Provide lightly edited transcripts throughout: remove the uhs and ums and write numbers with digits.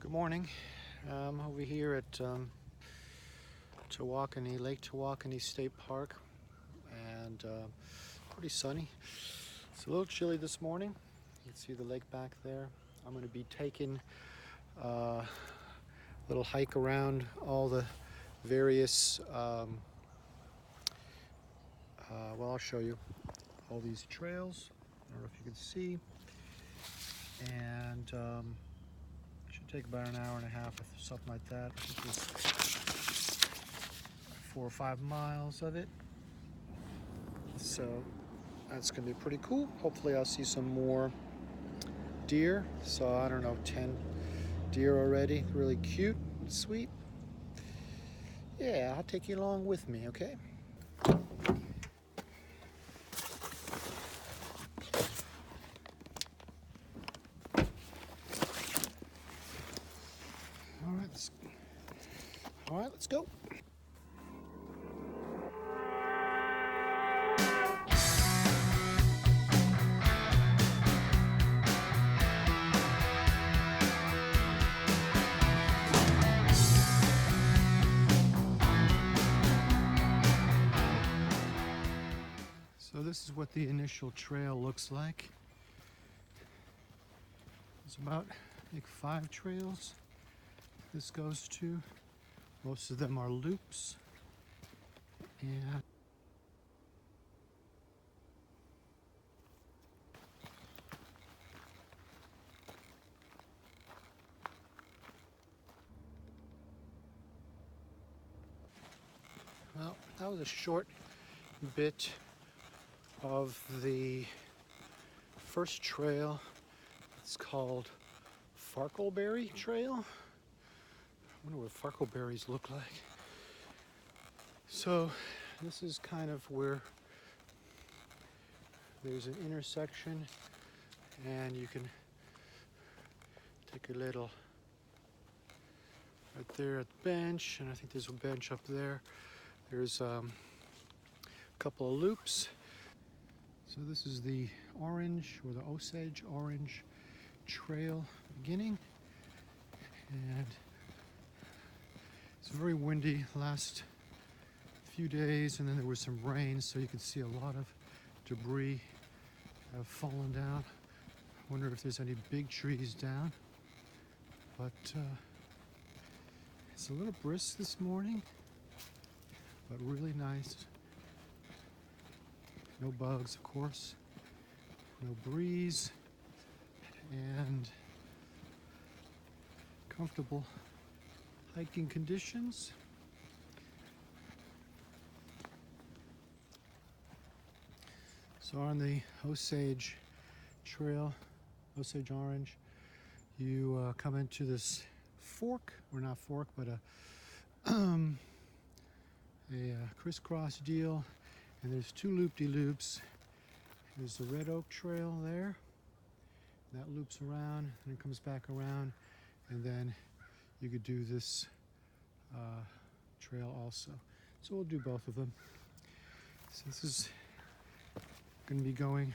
Good morning. I'm over here at Tawakoni, Lake Tawakoni State Park, and pretty sunny. It's a little chilly this morning. You can see the lake back there. I'm going to be taking a little hike around all the various, well, I'll show you all these trails. I don't know if you can see. And should take about an hour and a half or something like that. I think there's 4 or 5 miles of it. So that's gonna be pretty cool. Hopefully I'll see some more deer. So I don't know, 10 deer already. Really cute and sweet. Yeah, I'll take you along with me, okay? All right, let's go. So this is what the initial trail looks like. There's about, I think, 5 trails this goes to. Most of them are loops. And well, that was a short bit of the first trail. It's called Farkleberry Trail. I wonder what farkleberries look like. So this is kind of where there's an intersection and you can take a little right there at the bench, and I think there's a bench up there. There's a couple of loops. So this is the orange, or the Osage Orange Trail beginning, and it's very windy last few days, and then there was some rain, so you can see a lot of debris have fallen down. I wonder if there's any big trees down, but it's a little brisk this morning, but really nice. No bugs, of course, no breeze, and comfortable hiking conditions. So on the Osage Trail, Osage Orange, you come into this fork, or not fork, but a crisscross deal, and there's 2 loop-de-loops. There's the Red Oak Trail there. That loops around and it comes back around, and then you could do this trail also. So we'll do both of them. So this is going to be going,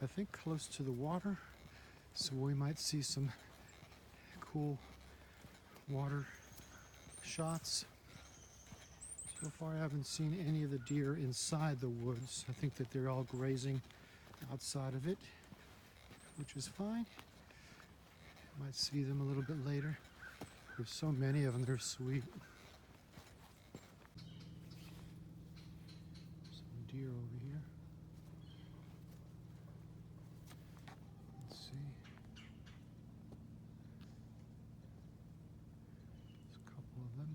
I think, close to the water, so we might see some cool water shots. So far I haven't seen any of the deer inside the woods. I think that they're all grazing outside of it, which is fine. Might see them a little bit later. There's so many of them, they're sweet. Some deer over here. Let's see. There's a couple of them.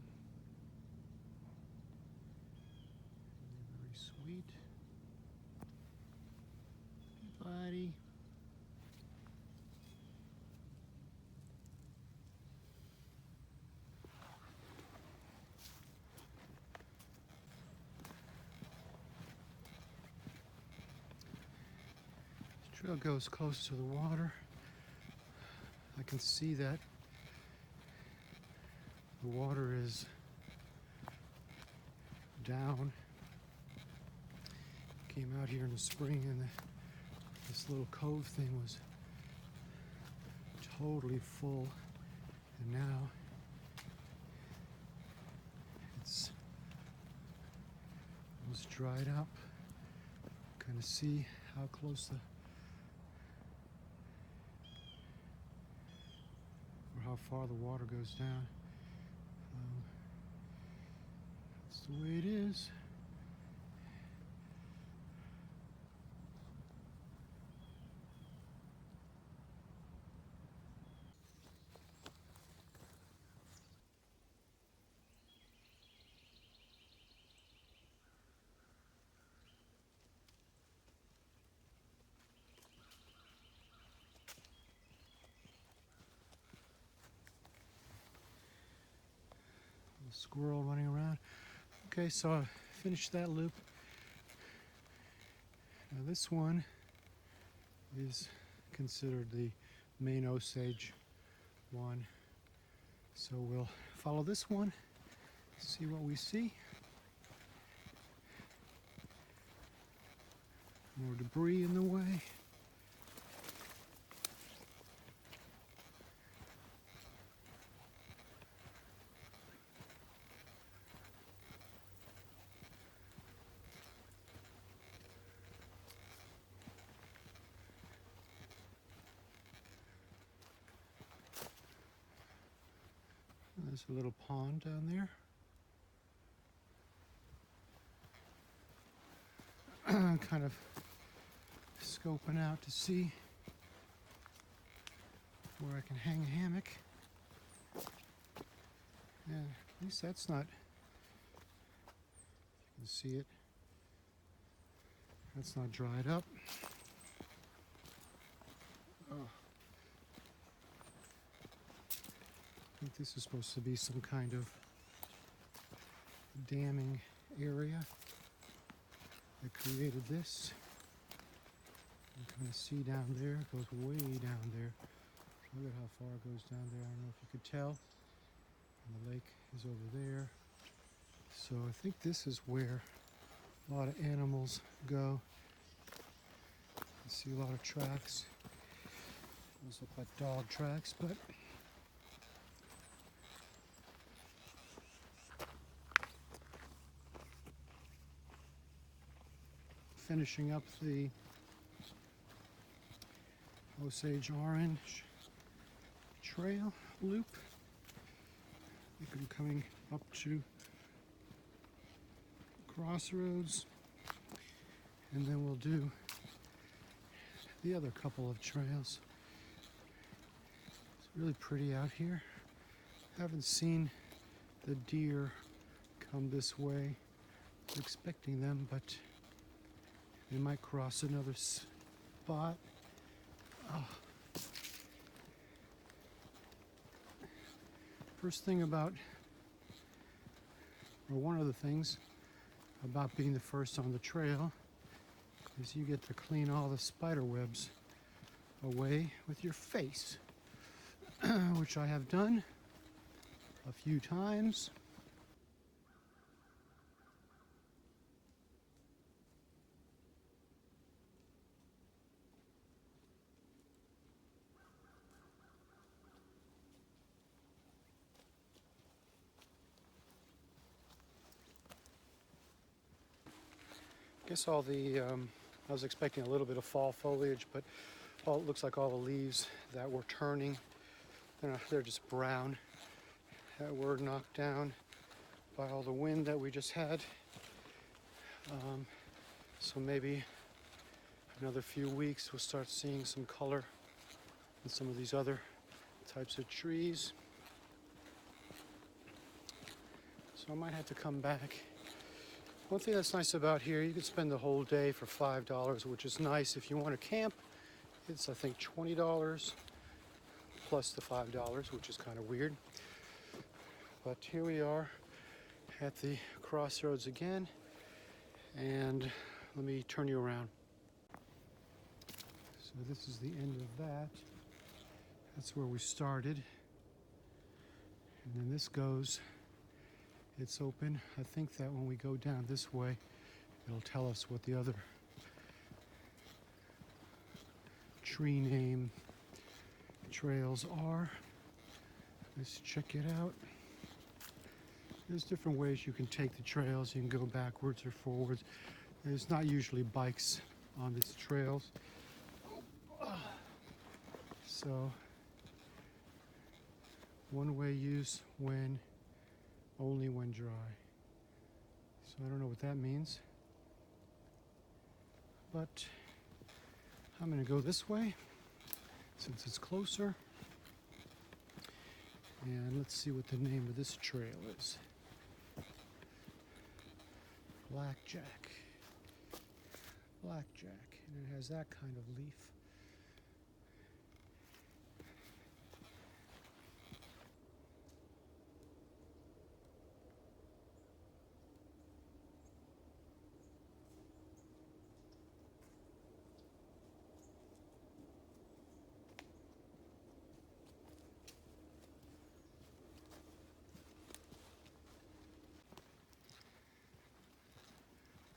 They're very sweet. Hey, buddy. Trail goes close to the water. I can see that the water is down. Came out here in the spring, and this little cove thing was totally full, And now it's almost dried up. Kind of see how close or how far the water goes down. That's the way it is. Squirrel running around. Okay, so I finished that loop. Now this one is considered the main Osage one. So we'll follow this one, see what we see. More debris in the way. There's a little pond down there. Kind of scoping out to see where I can hang a hammock. Yeah, at least that's not, you can see it, that's not dried up. Oh. I think this is supposed to be some kind of damming area that created this. You can kind of see down there, it goes way down there. Look at how far it goes down there. I don't know if you could tell. And the lake is over there. So I think this is where a lot of animals go. You see a lot of tracks. Those look like dog tracks, but finishing up the Osage Orange Trail loop. I think I'm coming up to Crossroads, and then we'll do the other couple of trails. It's really pretty out here. Haven't seen the deer come this way. I was expecting them, but they might cross another spot. Oh. First thing about, or one of the things about being the first on the trail is you get to clean all the spider webs away with your face, which I have done a few times. I guess all the, I was expecting a little bit of fall foliage, but it looks like all the leaves that were turning, they're just brown, that were knocked down by all the wind that we just had. So maybe another few weeks we'll start seeing some color in some of these other types of trees. So I might have to come back. One thing that's nice about here, you can spend the whole day for $5, which is nice. If you want to camp, it's I think $20 plus the $5, which is kind of weird. But here we are at the crossroads again, and let me turn you around. So this is the end of that. That's where we started. And then this goes, it's open. I think that when we go down this way, it'll tell us what the other tree name trails are. Let's check it out. There's different ways you can take the trails. You can go backwards or forwards. There's not usually bikes on these trails. So, one-way use only when dry. So I don't know what that means. But I'm gonna go this way since it's closer. And let's see what the name of this trail is. Blackjack. Blackjack. And it has that kind of leaf.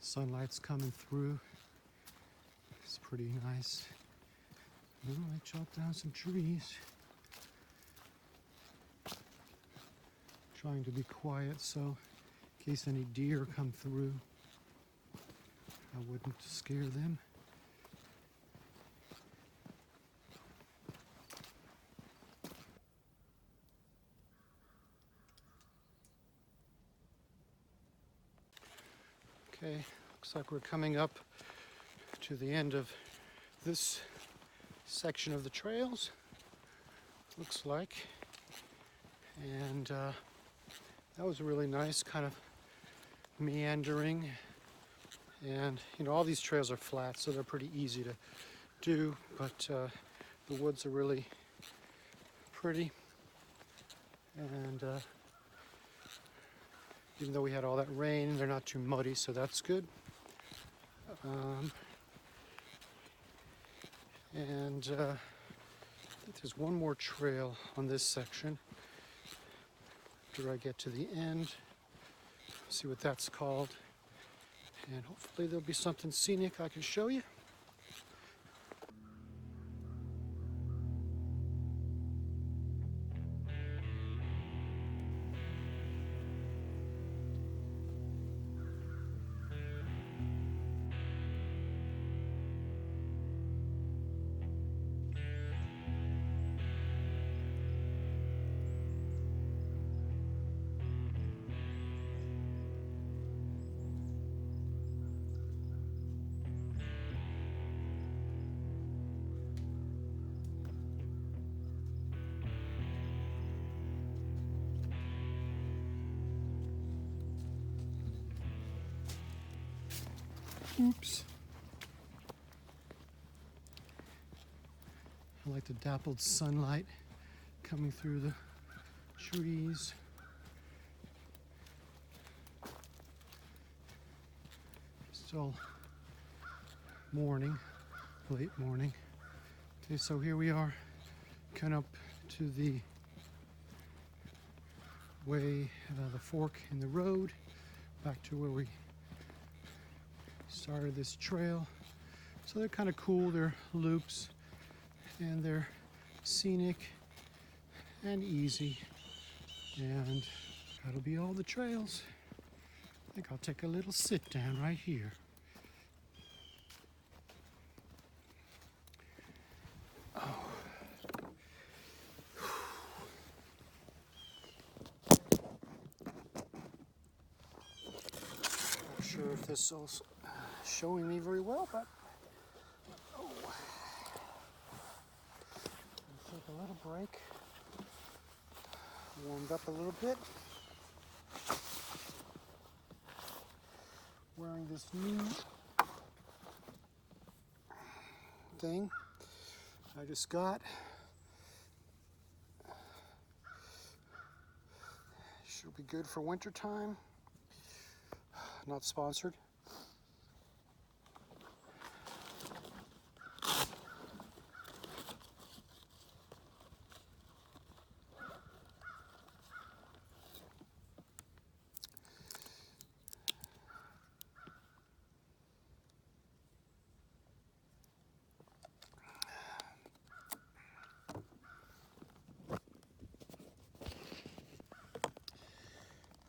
Sunlight's coming through. It's pretty nice. Oh, I chopped down some trees. Trying to be quiet so in case any deer come through, I wouldn't scare them. Okay, looks like we're coming up to the end of this section of the trails, looks like. And that was really nice, kind of meandering. And you know, all these trails are flat, so they're pretty easy to do, but the woods are really pretty. And even though we had all that rain, they're not too muddy, so that's good. And I think there's one more trail on this section after I get to the end. See what that's called. And hopefully there'll be something scenic I can show you. Oops. I like the dappled sunlight coming through the trees. Still morning, late morning. Okay, so here we are, kind of up to the way, the fork in the road, back to where we started this trail. So they're kind of cool, they're loops, and they're scenic and easy. And that'll be all the trails. I think I'll take a little sit down right here. Oh. Not sure if this is showing me very well, but oh. Take a little break. Warmed up a little bit. Wearing this new thing I just got. Should be good for winter time. Not sponsored.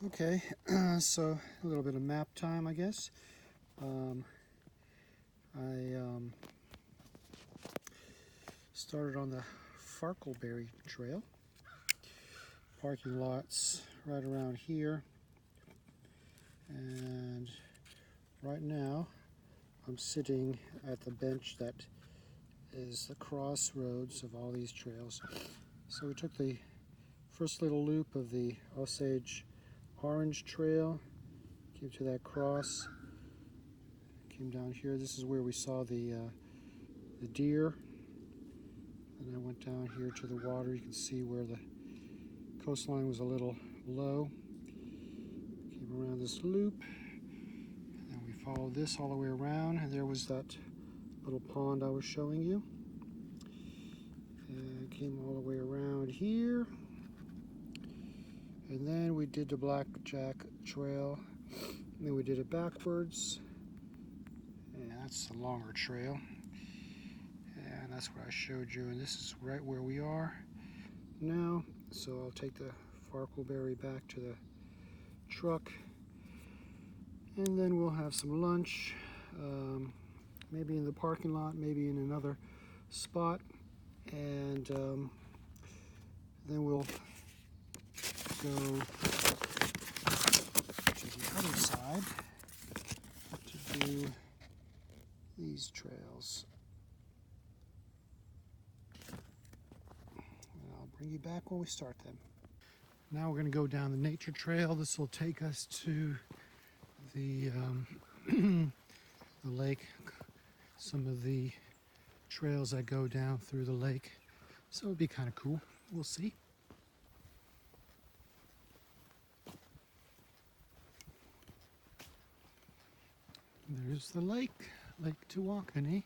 Okay, so a little bit of map time, I guess. I started on the Farkleberry Trail. Parking lots right around here. And right now I'm sitting at the bench that is the crossroads of all these trails. So we took the first little loop of the Osage Orange Trail, came to that cross, came down here. This is where we saw the deer. And I went down here to the water. You can see where the coastline was a little low. Came around this loop, and then we followed this all the way around, and there was that little pond I was showing you. And came all the way around here. And then we did the Blackjack Trail. And then we did it backwards. And that's the longer trail. And that's what I showed you. And this is right where we are now. So I'll take the Farkleberry back to the truck. And then we'll have some lunch. Maybe in the parking lot, maybe in another spot. And then we'll go to the other side to do these trails. And I'll bring you back when we start them. Now we're going to go down the nature trail. This will take us to the, the lake, some of the trails that go down through the lake. So it'll be kind of cool. We'll see. There's the lake, Lake Tawakoni.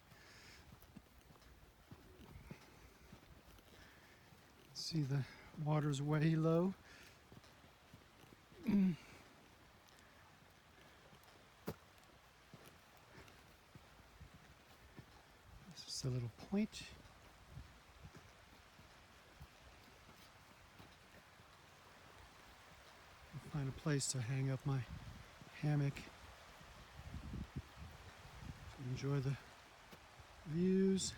See the water's way low. This is a little point. I'll find a place to hang up my hammock. Enjoy the views.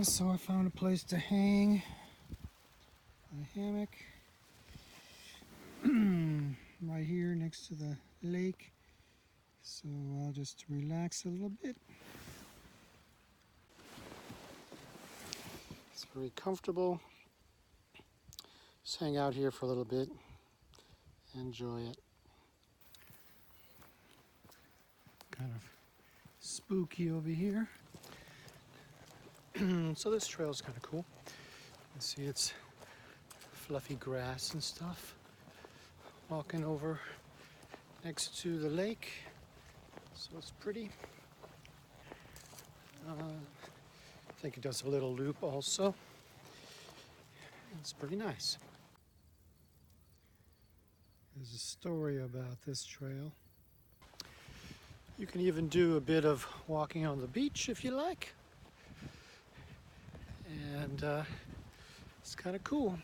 So I found a place to hang a hammock right here next to the lake. So I'll just relax a little bit. It's very comfortable. Just hang out here for a little bit. Enjoy it. Kind of spooky over here. So this trail is kind of cool. You can see it's fluffy grass and stuff. Walking over next to the lake. So it's pretty. I think it does a little loop also. It's pretty nice. There's a story about this trail. You can even do a bit of walking on the beach if you like. And it's kind of cool.